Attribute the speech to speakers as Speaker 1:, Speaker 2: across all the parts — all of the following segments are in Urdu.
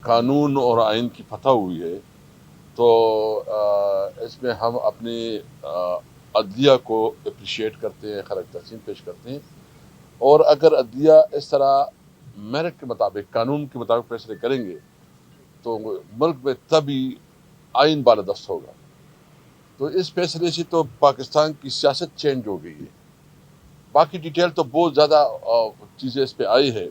Speaker 1: قانون اور آئین کی فتح ہوئی ہے تو اس میں ہم اپنی عدلیہ کو اپریشیٹ کرتے ہیں، خراج تحسین پیش کرتے ہیں، اور اگر عدلیہ اس طرح میرٹ کے مطابق، قانون کے مطابق فیصلے کریں گے تو ملک میں تبھی آئین بالادست ہوگا۔ تو اس فیصلے سے تو پاکستان کی سیاست چینج ہو گئی ہے۔ باقی ڈیٹیل تو بہت زیادہ چیزیں اس پہ آئی ہے۔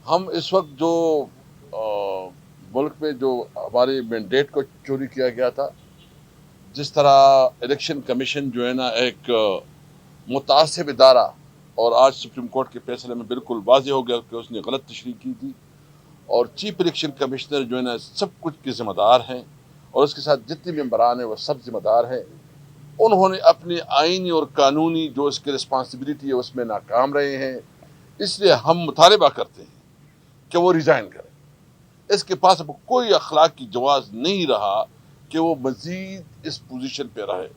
Speaker 1: ہم اس وقت جو ملک میں جو ہمارے مینڈیٹ کو چوری کیا گیا تھا، جس طرح الیکشن کمیشن جو ہے نا ایک متعصب ادارہ، اور آج سپریم کورٹ کے فیصلے میں بالکل واضح ہو گیا کہ اس نے غلط تشریح کی تھی، اور چیف الیکشن کمشنر جو ہے نا سب کچھ کے ذمہ دار ہیں، اور اس کے ساتھ جتنے ممبران ہیں وہ سب ذمہ دار ہیں۔ انہوں نے اپنی آئینی اور قانونی جو اس کی رسپانسبلٹی ہے اس میں ناکام رہے ہیں۔ اس لیے ہم مطالبہ کرتے ہیں کہ وہ ریزائن کریں۔ اس کے پاس اب کوئی اخلاقی جواز نہیں رہا کہ وہ مزید اس پوزیشن پہ رہے۔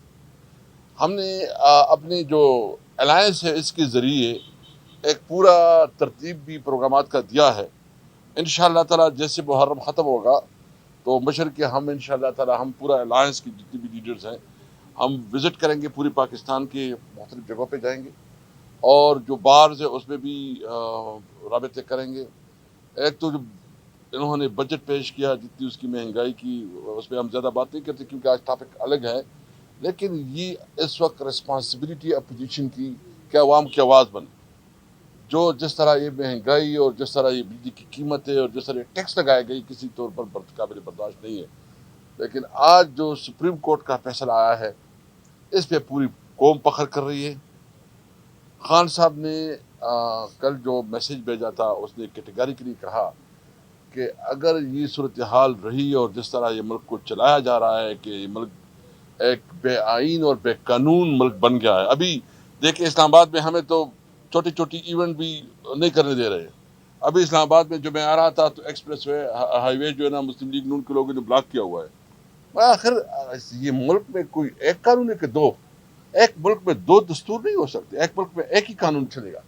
Speaker 1: ہم نے اپنی جو الائنس ہے اس کے ذریعے ایک پورا ترتیب بھی پروگرامات کا دیا ہے۔ انشاءاللہ تعالی جیسے محرم ختم ہوگا تو مشرق کے ہم انشاءاللہ تعالی ہم پورا الائنس کی جتنی بھی لیڈرز ہیں ہم وزٹ کریں گے، پوری پاکستان کے مختلف جگہوں پہ جائیں گے، اور جو بارز ہے اس میں بھی رابطے کریں گے۔ ایک تو جو انہوں نے بجٹ پیش کیا، جتنی اس کی مہنگائی کی، اس پہ ہم زیادہ بات نہیں کرتے کیونکہ آج ٹاپک الگ ہے، لیکن یہ اس وقت رسپانسبلٹی اپوزیشن کی کہ عوام کی آواز بنے۔ جو جس طرح یہ مہنگائی اور جس طرح یہ بجلی کی قیمت ہے اور جس طرح یہ ٹیکس لگائے گئی کسی طور پر قابل برداشت نہیں ہے، لیکن آج جو سپریم کورٹ کا فیصلہ آیا ہے اس پہ پوری قوم فخر کر رہی ہے۔ خان صاحب نے کل جو میسیج بھیجا تھا اس نے کیٹیگریکلی کہا کہ اگر یہ صورتحال رہی اور جس طرح یہ ملک کو چلایا جا رہا ہے کہ یہ ملک ایک بے آئین اور بے قانون ملک بن گیا ہے۔ ابھی دیکھیں اسلام آباد میں ہمیں تو چھوٹی چھوٹی ایونٹ بھی نہیں کرنے دے رہے۔ ابھی اسلام آباد میں جو میں آ رہا تھا تو ایکسپریس وے ہائی وے جو ہے نا مسلم لیگ نون کے لوگوں نے بلاک کیا ہوا ہے۔ آخر یہ ملک میں کوئی ایک قانون ہے کہ دو؟ ایک ملک میں دو دستور نہیں ہو سکتے، ایک ملک میں ایک ہی قانون چلے گا۔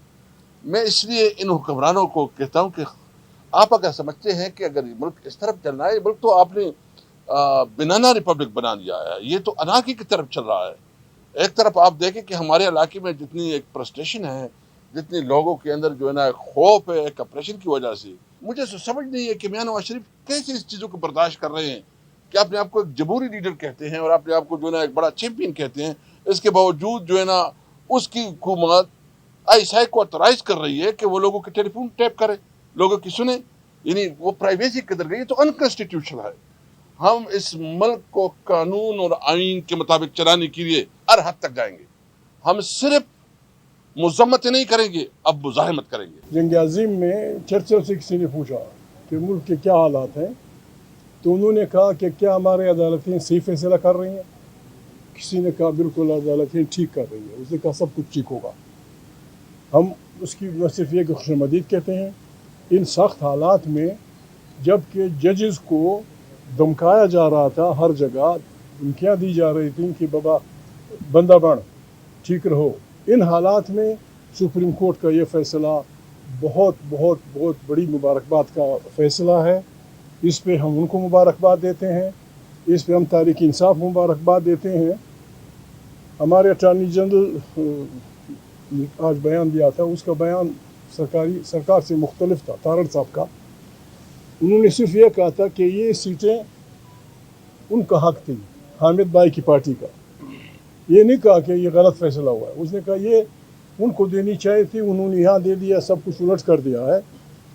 Speaker 1: میں اس لیے ان حکمرانوں کو کہتا ہوں کہ آپ اگر سمجھتے ہیں کہ اگر یہ ملک اس طرف چلنا ہے، یہ ملک تو آپ نے بنانا ریپبلک بنا دیا ہے، یہ تو انارکی کی طرف چل رہا ہے۔ ایک طرف آپ دیکھیں کہ ہمارے علاقے میں جتنی ایک فرسٹریشن ہے، جتنے لوگوں کے اندر جو ہے نا خوف ہے ایک اپریشن کی وجہ سے، مجھے سمجھ نہیں ہے کہ میاں نواز شریف کیسے اس چیزوں کو برداشت کر رہے ہیں کہ اپنے آپ کو ایک جمہوری لیڈر کہتے ہیں اور اپنے آپ کو جو ہے نا ایک بڑا چیمپئن کہتے ہیں، اس کے باوجود جو ہے نا اس کی حکومت ایسا کو اترائز کر رہی ہے کہ وہ لوگوں کے ٹیلی فون ٹیپ کرے، لوگوں کی سنیں، یعنی وہ پرائیویسی قدر گئی تو انکانسٹیٹیوشنل ہے۔ ہم اس ملک کو قانون اور آئین کے مطابق چلانے کے لیے ہر حد تک جائیں گے۔ ہم صرف مذمت نہیں کریں گے، اب مزاحمت کریں گے۔
Speaker 2: جنگ عظیم میں چرچل سے کسی نے پوچھا کہ ملک کے کیا حالات ہیں، تو انہوں نے کہا کہ کیا ہمارے عدالتیں صحیح فیصلہ کر رہی ہیں؟ کسی نے کہا بالکل عدالتیں ٹھیک کر رہی ہیں۔ اس نے کہا سب کچھ ٹھیک ہوگا۔ ہم اس کی نہ صرف یہ کہ خوش آمدید کہتے ہیں، ان سخت حالات میں جب کہ ججز کو دمکایا جا رہا تھا، ہر جگہ دھمکیاں دی جا رہی تھیں کہ بابا بندہ بن ٹھیک رہو، ان حالات میں سپریم کورٹ کا یہ فیصلہ بہت بہت بہت بڑی مبارکباد کا فیصلہ ہے۔ اس پہ ہم ان کو مبارکباد دیتے ہیں، اس پہ ہم تحریک انصاف مبارکباد دیتے ہیں۔ ہمارے اٹارنی جنرل آج بیان دیا تھا، اس کا بیان سرکار سے مختلف تھا، تارڑ صاحب کا۔ انہوں نے صرف یہ کہا تھا کہ یہ سیٹیں ان کا حق تھی، حامد بھائی کی پارٹی کا۔ یہ نہیں کہا کہ یہ غلط فیصلہ ہوا ہے، اس نے کہا یہ ان کو دینی چاہیے تھی، انہوں نے یہاں دے دیا، سب کچھ الٹ کر دیا ہے۔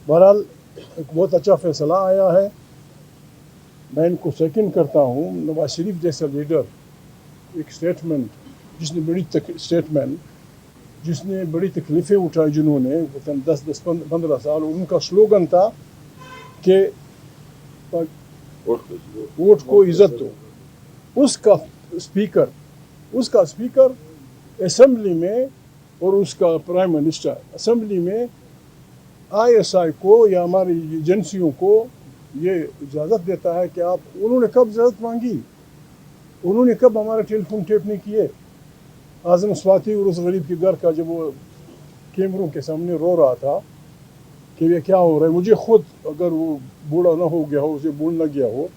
Speaker 2: بہرحال ایک بہت اچھا فیصلہ آیا ہے۔ میں ان کو سیکنڈ کرتا ہوں۔ نواز شریف جیسا لیڈر، ایک اسٹیٹمنٹ جس نے بڑی تکلیفیں اٹھائی، جنہوں نے 10-15 سال، ان کا سلوگن تھا کہ ووٹ کو عزت دو۔ اس کا اسپیکر اسمبلی میں اور اس کا پرائم منسٹر اسمبلی میں ISI کو یا ہماری ایجنسیوں کو یہ اجازت دیتا ہے کہ انہوں نے کب اجازت مانگی؟ انہوں نے کب ہمارے ٹیلی فون ٹیپ نہیں کیے؟ اعظم اسواتی اور اس غریب کے گھر کا جب وہ کیمروں کے سامنے رو رہا تھا کہ یہ کیا ہو رہا ہے. مجھے خود اگر وہ بوڑھا نہ ہو گیا ہو, اسے بھول نہ گیا ہو,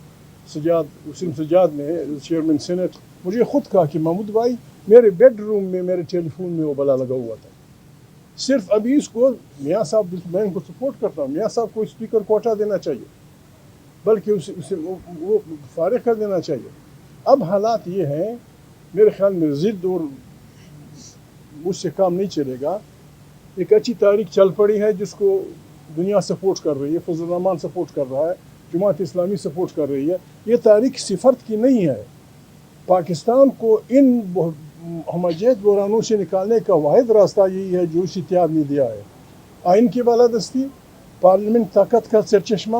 Speaker 2: وسیم سجاد نے چیئرمین سینٹ مجھے خود کہا کہ محمود بھائی میرے بیڈ روم میں میرے ٹیلی فون میں وہ بلا لگا ہوا تھا. صرف ابھی اس کو میاں صاحب, میں ان کو سپورٹ کرتا ہوں, میاں صاحب کو اسپیکر کو ہٹا دینا چاہیے, بلکہ اسے وہ فارغ کر دینا چاہیے. اب حالات یہ ہیں میرے خیال میں ضد اور مجھ سے کام نہیں چلے گا. ایک اچھی تاریخ چل پڑی ہے جس کو دنیا سپورٹ کر رہی ہے, فضل الرحمان سپورٹ کر رہا ہے, جماعت اسلامی سپورٹ کر رہی ہے. یہ تاریخ کسی فرد کی نہیں ہے. پاکستان کو ان ہمجیت بحرانوں سے نکالنے کا واحد راستہ یہی ہے جو اس اتحاد نے دیا ہے. آئین کی بالادستی, پارلیمنٹ طاقت کا سرچشمہ,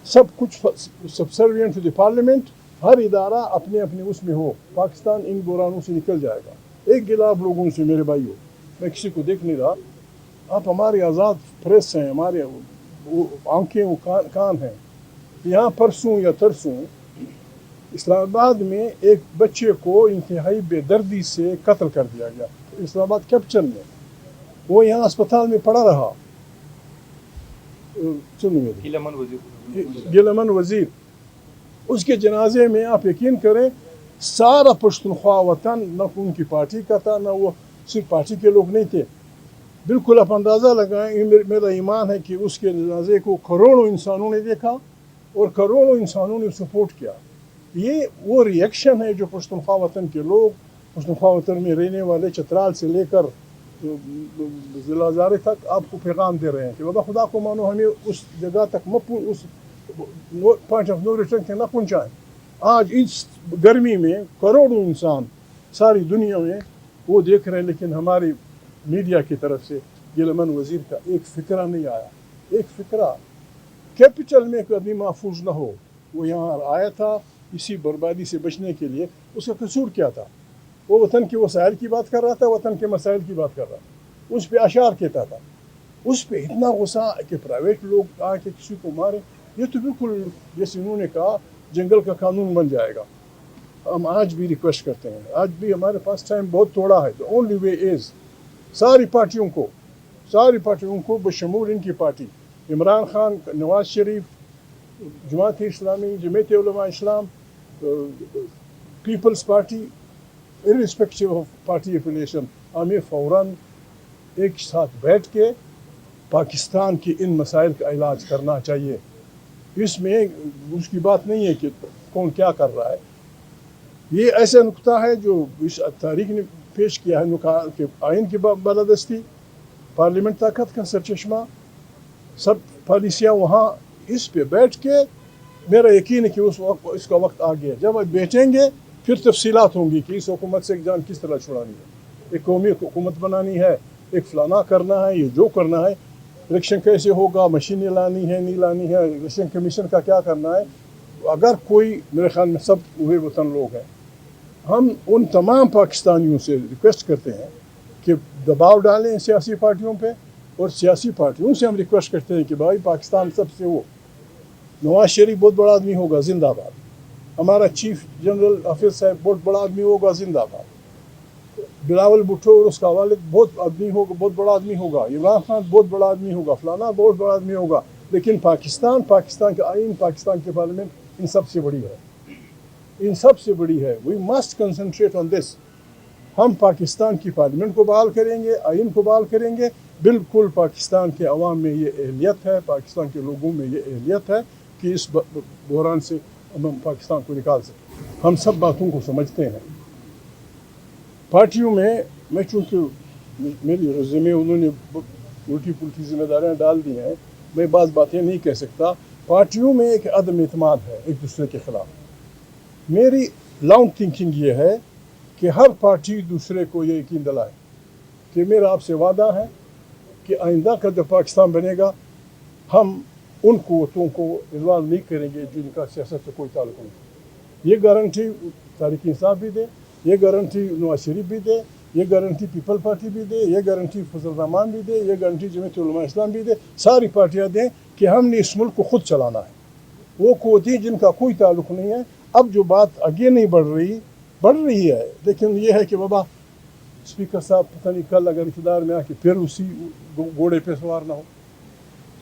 Speaker 2: سب کچھ سبسروینٹ ٹو دی پارلیمنٹ, ہر ادارہ اپنے اپنے اس میں ہو. پاکستان ان بحرانوں سے نکل جائے گا. ایک گلا آپ لوگوں سے میرے بھائیوں, میں کسی کو دیکھ نہیں رہا, آپ ہمارے آزاد پریس ہیں, ہمارے آنکھیں و کان ہیں. یہاں پرسوں یا ترسوں اسلام آباد میں ایک بچے کو انتہائی بے دردی سے قتل کر دیا گیا. اسلام آباد کیپٹن میں, وہ یہاں اسپتال میں پڑا رہا. گیلمن وزیر, اس کے جنازے میں آپ یقین کریں سارا پشتونخوا وطن, نہ ان کی پارٹی کا تھا, نہ وہ صرف پارٹی کے لوگ نہیں تھے. بالکل آپ اندازہ لگائیں, میرا ایمان ہے کہ اس کے جنازے کو کروڑوں انسانوں نے دیکھا اور کروڑوں انسانوں نے سپورٹ کیا. یہ وہ ری ایکشن ہے جو پشتونخوا وطن کے لوگ, پشتونخوا وطن میں رہنے والے چترال سے لے کر ضلع ہزارے تک آپ کو پیغام دے رہے ہیں کہ بابا خدا کو مانو, ہمیں اس جگہ تک اس پوائنٹ آف نو ریٹرن کے نہ پہنچائیں. آج اس گرمی میں کروڑوں انسان ساری دنیا میں وہ دیکھ رہے ہیں, لیکن ہماری میڈیا کی طرف سے گیلمن وزیر کا ایک فکرہ نہیں آیا. ایک فکرہ کیپٹل میں کبھی محفوظ نہ ہو. وہ یہاں آیا تھا اسی بربادی سے بچنے کے لیے. اس کا قصور کیا تھا؟ وہ وطن کے وسائل کی بات کر رہا تھا, وطن کے مسائل کی بات کر رہا تھا. اس پہ اشعار کہتا تھا. اس پہ اتنا غصہ کہ پرائیویٹ لوگ آ کے کسی کو مارے, یہ تو بالکل جیسے انہوں نے کہا جنگل کا قانون بن جائے گا. ہم آج بھی ریکویسٹ کرتے ہیں, آج بھی ہمارے پاس ٹائم بہت تھوڑا ہے. the only way is ساری پارٹیوں کو بشمول ان کی party, Imran Khan, Nawaz Sharif, Jamaat Islami, Jamiat Ulema Islam, peoples party, irrespective of party affiliation, ہمیں فوراً ایک ساتھ بیٹھ کے پاکستان کے ان مسائل کا علاج کرنا چاہیے. اس میں اس کی بات نہیں ہے کہ کون کیا کر رہا ہے. یہ ایسا نقطہ ہے جو اس تاریخ نے پیش کیا ہے کہ آئین کی بالادستی, پارلیمنٹ طاقت کا سرچشمہ, سب پالیسیاں وہاں. اس پہ بیٹھ کے میرا یقین ہے کہ اس کا وقت آ گیا. جب آپ بیٹھیں گے پھر تفصیلات ہوں گی کہ اس حکومت سے جان کس طرح چھڑانی ہے, ایک قومی حکومت بنانی ہے, ایک فلانا کرنا ہے, یہ جو کرنا ہے, الیکشن کیسے ہوگا, مشینیں لانی ہے نہیں لانی ہے, الیکشن کمیشن کا کیا کرنا ہے. اگر کوئی, میرے خیال میں سب ہوئے وطن لوگ ہیں, ہم ان تمام پاکستانیوں سے ریکویسٹ کرتے ہیں کہ دباؤ ڈالیں سیاسی پارٹیوں پہ, اور سیاسی پارٹیوں سے ہم ریکویسٹ کرتے ہیں کہ بھائی پاکستان سب سے ہو. نواز شریف بہت بڑا آدمی ہوگا, زندہ باد. ہمارا چیف جنرل حافظ صاحب بہت بڑا آدمی ہوگا, زندہ باد. بلاول بھٹو اور اس کا والد بہت آدمی ہوگا, بہت بڑا آدمی ہوگا. عمران خان بہت بڑا آدمی ہوگا, فلانا بہت بڑا آدمی ہوگا. لیکن پاکستان کا آئین, پاکستان کے پارلیمنٹ ان سب سے بڑی ہے, ان سب سے بڑی ہے. وی مسٹ کنسنٹریٹ آن دس. ہم پاکستان کی پارلیمنٹ کو بحال کریں گے, آئین کو بحال کریں گے. بالکل پاکستان کے عوام میں یہ اہلیت ہے, پاکستان کے لوگوں میں یہ اہلیت ہے کہ اس بحران سے ہم پاکستان کو نکال سکیں. ہم سب باتوں کو سمجھتے ہیں. پارٹیوں میں چونکہ میری ریزیومے انہوں نے الٹی پلٹی ذمہ داریاں ڈال دی ہیں, میں بعض باتیں نہیں کہہ سکتا. پارٹیوں میں ایک عدم اعتماد ہے ایک دوسرے کے خلاف. میری لانگ تھنکنگ یہ ہے کہ ہر پارٹی دوسرے کو یہ یقین دلائے کہ میرا آپ سے وعدہ ہے کہ آئندہ کا جب پاکستان بنے گا ہم ان قوتوں کو انوالو نہیں کریں گے جن کا سیاست سے کوئی تعلق نہیں. یہ گارنٹی طارق انصاف بھی دے, یہ گارنٹی نواز شریف بھی دے, یہ گارنٹی پیپل پارٹی بھی دے, یہ گارنٹی فضل الرحمان بھی دے, یہ گارنٹی جمعیت علماء اسلام بھی دے. ساری پارٹیاں دیں کہ ہم نے اس ملک کو خود چلانا ہے. وہ قوتیں جن کا کوئی تعلق نہیں ہے. اب جو بات آگے نہیں بڑھ رہی ہے, لیکن یہ ہے کہ بابا اسپیکر صاحب پتہ نہیں کل اگر اقتدار میں آ کے پھر اسی گھوڑے پہ سوار نہ ہو.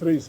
Speaker 2: 25